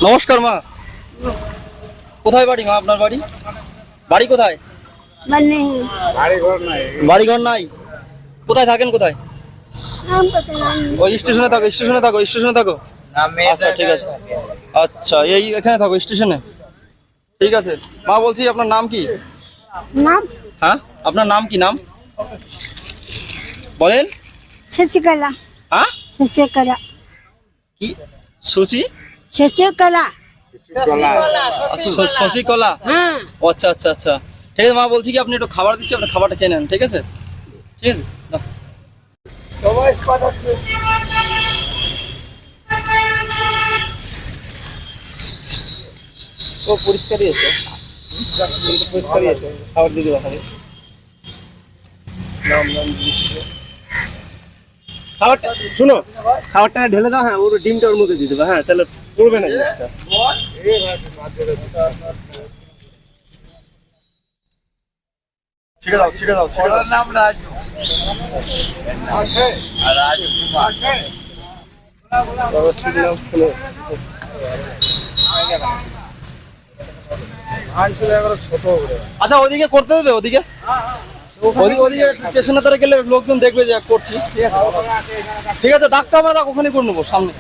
নমস্কার মা। কোথায় বাড়ি মা আপনার? বাড়ি বাড়ি কোথায়? বাড়িঘর নাই। কোথায় থাকেন? কোথায়? ওই স্টেশনে থাকো, স্টেশনে থাকো, স্টেশনে থাকো। আচ্ছা ঠিক আছে। আচ্ছা এই এখানে থাকো স্টেশনে। ঠিক আছে মা, বলছি আপনার নাম কি? নাম? হ্যাঁ আপনার নাম কি? নাম বলেন। শশিকলা। হ্যাঁ শশিকলা। কি? সুচি? শশিকলা। শশিকলা। হ্যাঁ। আচ্ছা আচ্ছা আচ্ছা ঠিক আছে মা, বলছি কি আপনি একটু খাবার দিচ্ছি, আপনি খাবারটা খেয়ে নেন। ঠিক আছে ঠিক আছে। ও পরিষ্কারই আছে, পরিষ্কারই আছে। খাবার দিয়ে দেওয়া হবে। খাবারটা শুনো, খাবারটা ঢেলে দাও। হ্যাঁ ওর ডিমটা ওর মধ্যে দিয়ে দেবে। হ্যাঁ তাহলে পড়বে না জিনিসটা। ছিড়ে দাও, ছিড়ে দাও, ছিড়ে দাও। নাম রাজু। রাজু কুমার। আচ্ছা ওদিকে করতে দেবে, ওদিকে ওদিকে স্টেশনে তারা গেলে লোকজন দেখবে যে করছি। ঠিক আছে ঠিক আছে, ডাক্তার আমরা ওখানে করে নেবো সামনে।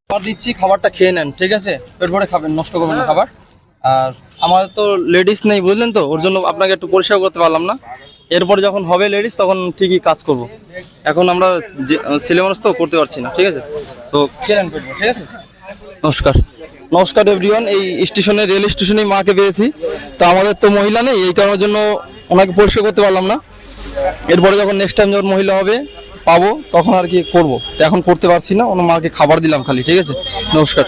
খাবার দিচ্ছি, খাবারটা খেয়ে নেন। ঠিক আছে পেট ভরে খাবেন, নষ্ট করবেন না খাবার। আর আমাদের তো লেডিস নেই বুঝলেন তো, ওর জন্য আপনাকে একটু পরিষ্কার করতে পারলাম না। এরপরে যখন হবে লেডিস তখন ঠিকই কাজ করব। এখন আমরা ছেলে মানুষ তো করতে পারছি না। ঠিক আছে তো খেয়ে নেন পেট ভরে। ঠিক আছে নমস্কার। নমস্কার এভরিওয়ান। এই স্টেশনে, রেল স্টেশনে মাকে পেয়েছি। তো আমাদের তো মহিলা নেই, এই কারণের জন্য ওনাকে পরিষ্কার করতে পারলাম না। এরপরে যখন নেক্সট টাইম যখন মহিলা হবে পাবো তখন আর কি করবো, তো এখন করতে পারছি না। ওনার মাকে খাবার দিলাম খালি। ঠিক আছে নমস্কার।